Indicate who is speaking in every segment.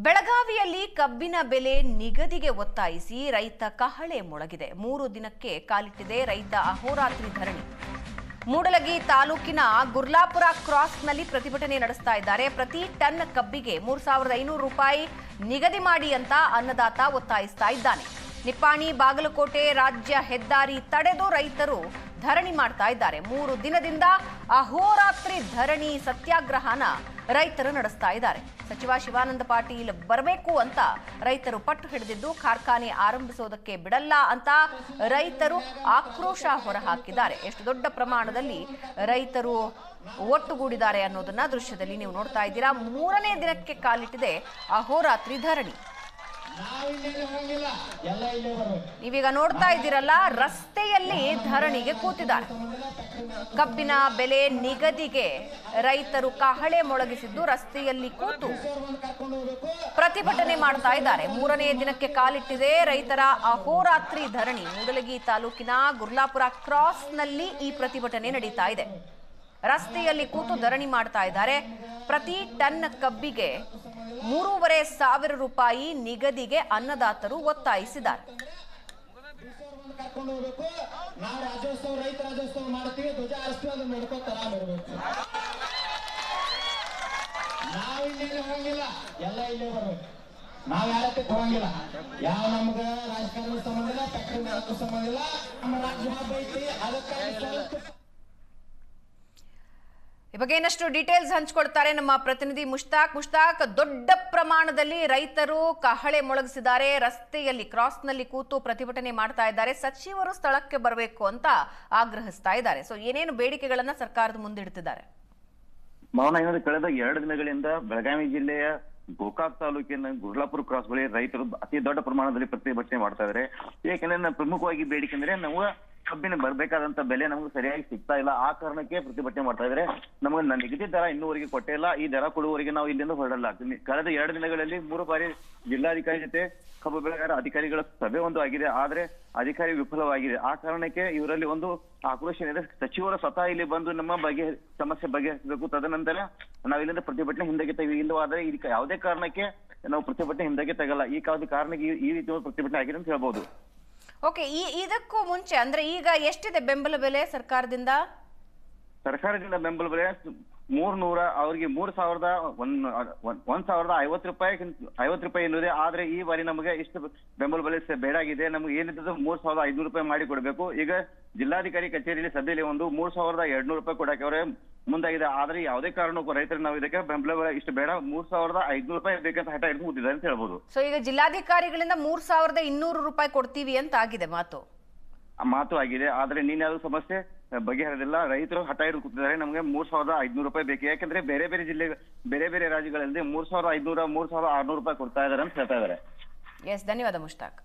Speaker 1: ಬೆಳಗಾವಿಯಲ್ಲಿ ಕಬ್ಬಿನ ಬೆಲೆ ನಿಗದಿಗೆ ಒತ್ತಾಯಿಸಿ ರೈತ ಕಹಳೆ ಮೊಳಗಿದೆ. 3 ದಿನಕ್ಕೆ ಕಾಲಿಟ್ಟಿದೆ ರೈತ ಅಹೋರಾತ್ರಿ ಧರಣಿ. ಮೂಡಲಗಿ ತಾಲೂಕಿನ ಗುರ್ಲಾಪುರ ಕ್ರಾಸ್ನಲ್ಲಿ ಪ್ರತಿಭಟನೆ ನಡೆಸ್ತಾ ಇದ್ದಾರೆ. ಪ್ರತಿ ಟನ್ ಕಬ್ಬಿಗೆ 3500 ರೂಪಾಯಿ ನಿಗದಿ ಮಾಡಿ ಅಂತ ಅನ್ನದಾತ ಒತ್ತಾಯಿಸ್ತಾ ಇದ್ದಾನೆ. ನಿಪ್ಪಾಣಿ ಬಾಗಲಕೋಟೆ ರಾಜ್ಯ ಹೆದ್ದಾರಿ ತಡೆದು ರೈತರು ಧರಣಿ ಮಾಡ್ತಾ ಇದ್ದಾರೆ. 3 ದಿನದಿಂದ ಅಹೋರಾತ್ರಿ ಧರಣಿ ಸತ್ಯಾಗ್ರಹನ ರೈತರು ನಡೆಸ್ತಾ ಇದ್ದಾರೆ. ಸಚಿವ ಶಿವಾನಂದ ಪಾಟೀಲ್ ಬರಬೇಕು ಅಂತ ರೈತರು ಪಟ್ಟು ಹಿಡಿದಿದ್ದು ಕಾರ್ಖಾನೆ ಆರಂಭಿಸೋದಕ್ಕೆ ಬಿಡಲ್ಲ ಅಂತ ರೈತರು ಆಕ್ರೋಶ ಹೊರಹಾಕಿದ್ದಾರೆ. ಎಷ್ಟು ದೊಡ್ಡ ಪ್ರಮಾಣದಲ್ಲಿ ರೈತರು ಒಟ್ಟುಗೂಡಿದ್ದಾರೆ ಅನ್ನೋದನ್ನ ದೃಶ್ಯದಲ್ಲಿ ನೀವು ನೋಡ್ತಾ ಇದ್ದೀರಾ. 3ನೇ ದಿನಕ್ಕೆ ಕಾಲಿಟ್ಟಿದೆ ಅಹೋರಾತ್ರಿ ಧರಣಿ. ನೀವೀಗ ನೋಡ್ತಾ ಇದ್ದೀರಲ್ಲ, ರಸ್ತೆಯಲ್ಲಿ ಧರಣಿಗೆ ಕೂತಿದ್ದಾರೆ. ಕಬ್ಬಿನ ಬೆಲೆ ನಿಗದಿಗೆ ರೈತರು ಕಹಳೆ ಮೊಳಗಿಸಿದ್ದು ರಸ್ತೆಯಲ್ಲಿ ಕೂತು ಪ್ರತಿಭಟನೆ ಮಾಡ್ತಾ ಇದ್ದಾರೆ. 3ನೇ ದಿನಕ್ಕೆ ಕಾಲಿಟ್ಟಿದೆ ರೈತರ ಅಹೋರಾತ್ರಿ ಧರಣಿ. ಮೂಡಲಗಿ ತಾಲೂಕಿನ ಗುರ್ಲಾಪುರ ಕ್ರಾಸ್ನಲ್ಲಿ ಈ ಪ್ರತಿಭಟನೆ ನಡೀತಾ ಇದೆ. ರಸ್ತೆಯಲ್ಲಿ ಕೂತು ಧರಣಿ ಮಾಡ್ತಾ ಇದ್ದಾರೆ. ಪ್ರತಿ ಟನ್ ಕಬ್ಬಿಗೆ 3500 ರೂಪಾಯಿ ನಿಗದಿಗೆ ಅನ್ನದಾತರು ಒತ್ತಾಯಿಸಿದ್ದಾರೆ.
Speaker 2: ನಾವ್ ಯಾರಕ್ಕೆ ಹೋಗಂಗಿಲ್ಲ. ಯಾವ ನಮ್ಗ ರಾಜಕಾರಣ ಸಂಬಂಧ ಇಲ್ಲ, ಫ್ಯಾಕ್ಟರಿ ಸಂಬಂಧ ಇಲ್ಲ. ನಮ್ಮ ರಾಜ್ಯ ಐತಿ, ಅದಕ್ಕೆ
Speaker 1: ಈ ಬಗ್ಗೆ ಇನ್ನಷ್ಟು ಡೀಟೇಲ್ಸ್ ಹಂಚಿಕೊಡ್ತಾರೆ ನಮ್ಮ ಪ್ರತಿನಿಧಿ ಮುಷ್ತಾಕ್. ದೊಡ್ಡ ಪ್ರಮಾಣದಲ್ಲಿ ರೈತರು ಕಹಳೆ ಮೊಳಗಿಸಿದ್ದಾರೆ. ರಸ್ತೆಯಲ್ಲಿ ಕ್ರಾಸ್ನಲ್ಲಿ ಕೂತು ಪ್ರತಿಭಟನೆ ಮಾಡ್ತಾ ಇದ್ದಾರೆ. ಸಚಿವರು ಸ್ಥಳಕ್ಕೆ ಬರಬೇಕು ಅಂತ ಆಗ್ರಹಿಸ್ತಾ ಇದ್ದಾರೆ. ಸೊ ಏನೇನು ಬೇಡಿಕೆಗಳನ್ನ ಸರ್ಕಾರದ ಮುಂದಿಡ್ತಿದ್ದಾರೆ?
Speaker 3: ಮೌನ ಏನಂದ್ರೆ ಕಳೆದ 2 ದಿನಗಳಿಂದ ಬೆಳಗಾವಿ ಜಿಲ್ಲೆಯ ಗೋಕಾಕ್ ತಾಲೂಕಿನ ಗುರ್ಲಾಪುರ ಕ್ರಾಸ್ ಬಳಿ ರೈತರು ಅತಿ ದೊಡ್ಡ ಪ್ರಮಾಣದಲ್ಲಿ ಪ್ರತಿಭಟನೆ ಮಾಡ್ತಾ ಇದ್ದಾರೆ. ಯಾಕೆಂದ್ರೆ ಪ್ರಮುಖವಾಗಿ ಬೇಡಿಕೆ ಅಂದ್ರೆ ನಾವು ಕಬ್ಬಿನ ಬರ್ಬೇಕಾದಂತ ಬೆಲೆ ನಮ್ಗೆ ಸರಿಯಾಗಿ ಸಿಗ್ತಾ ಇಲ್ಲ. ಆ ಕಾರಣಕ್ಕೆ ಪ್ರತಿಭಟನೆ ಮಾಡ್ತಾ ಇದ್ರೆ ನಮಗೆ ನಿಗದಿ ದರ ಇನ್ನೂವರೆಗೆ ಕೊಟ್ಟೇ ಇಲ್ಲ. ಈ ದರ ಕೊಡುವವರೆಗೆ ನಾವು ಇಲ್ಲಿಂದ ಹೊರಡಲ್ಲ. ಕಳೆದ 2 ದಿನಗಳಲ್ಲಿ 3 ಬಾರಿ ಜಿಲ್ಲಾಧಿಕಾರಿ ಜೊತೆ ಕಬ್ಬು ಬೆಳೆಗಾರ ಅಧಿಕಾರಿಗಳ ಸಭೆ ಒಂದು ಆಗಿದೆ. ಆದ್ರೆ ಅಧಿಕಾರಿ ವಿಫಲವಾಗಿದೆ. ಆ ಕಾರಣಕ್ಕೆ ಇವರಲ್ಲಿ ಒಂದು ಆಕ್ರೋಶ ಇದೆ. ಸಚಿವರು ಸ್ವತಃ ಇಲ್ಲಿ ಬಂದು ನಮ್ಮ ಸಮಸ್ಯೆ ಬಗೆಹರಿಸಬೇಕು. ತದನಂತರ ನಾವು ಇಲ್ಲಿಂದ ಪ್ರತಿಭಟನೆ ಹಿಂದಕ್ಕೆ ಇಲ್ಲವಾದ್ರೆ ಇದಕ್ಕೆ ಯಾವುದೇ ಕಾರಣಕ್ಕೆ ನಾವು ಪ್ರತಿಭಟನೆ ಹಿಂದಕ್ಕೆ ತಗಲ್ಲ. ಈ ಕಾರಣಕ್ಕೆ ಈ ರೀತಿ ಪ್ರತಿಭಟನೆ ಆಗಿದೆ ಅಂತ ಹೇಳ್ಬೋದು.
Speaker 1: ಓಕೆ, ಇದಕ್ಕೂ ಮುಂಚೆ ಅಂದ್ರೆ ಈಗ ಎಷ್ಟಿದೆ ಬೆಂಬಲ ಬೆಲೆ ಸರ್ಕಾರದಿಂದ?
Speaker 3: ಸರ್ಕಾರದಿಂದ ಬೆಂಬಲ ಬೆಲೆ 300 ಅವ್ರಿಗೆ 1,050 ರೂಪಾಯಿ 50 ರೂಪಾಯಿ ಎನ್ನುವುದೇ. ಆದ್ರೆ ಈ ಬಾರಿ ನಮಗೆ ಇಷ್ಟು ಬೆಂಬಲ ಬೆಲೆ ಬೇಡಾಗಿದೆ. ನಮ್ಗೆ ಏನಿದ್ದು 3,500 ರೂಪಾಯಿ ಮಾಡಿ ಕೊಡ್ಬೇಕು. ಈಗ ಜಿಲ್ಲಾಧಿಕಾರಿ ಕಚೇರಿಯಲ್ಲಿ ಸದ್ಯದಲ್ಲಿ ಒಂದು 3,200 ರೂಪಾಯಿ ಕೊಡಕ್ಕೆ ಅವರೇ ಮುಂದಾಗಿದೆ. ಆದ್ರೆ ಯಾವುದೇ ಕಾರಣಕ್ಕೂ ರೈತರು ನಾವು ಇದಕ್ಕೆ ಬೆಂಬಲ ಬೆಲೆ ಇಷ್ಟು ಬೇಡ, 3,500 ರೂಪಾಯಿ ಬೇಕಂತ ಹಠ ಹಿಡಿದು ಕೂತಿದ್ದಾರೆ ಅಂತ ಹೇಳ್ಬೋದು.
Speaker 1: ಸೊ ಈಗ ಜಿಲ್ಲಾಧಿಕಾರಿಗಳಿಂದ 3,200 ರೂಪಾಯಿ ಕೊಡ್ತೀವಿ ಅಂತ ಆಗಿದೆ ಮಾತು
Speaker 3: ಆಗಿದೆ. ಆದ್ರೆ ಯಾವ್ದು ಸಮಸ್ಯೆ ಬಗೆಹರಿದಿಲ್ಲ. ರೈತರು ಹಠ ಹಿಡಿದು ಕೂತಿದ್ದಾರೆ. ನಮ್ಗೆ 3,500 ರೂಪಾಯಿ ಬೇಕು. ಯಾಕಂದ್ರೆ ಬೇರೆ ಬೇರೆ ಜಿಲ್ಲೆ ಬೇರೆ ಬೇರೆ ರಾಜ್ಯಗಳಲ್ಲಿ 3,500 3,600 ರೂಪಾಯಿ ಕೊಡ್ತಾ ಇದಾರೆ ಅಂತ ಹೇಳ್ತಾ ಇದಾರೆ.
Speaker 1: ಎಸ್, ಧನ್ಯವಾದ ಮುಷ್ತಾಕ್.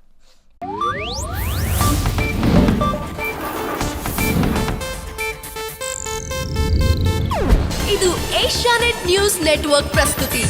Speaker 4: ಇದು ಏಷ್ಯಾನೆಟ್ ನ್ಯೂಸ್ ನೆಟ್ವರ್ಕ್ ಪ್ರಸ್ತುತಿ.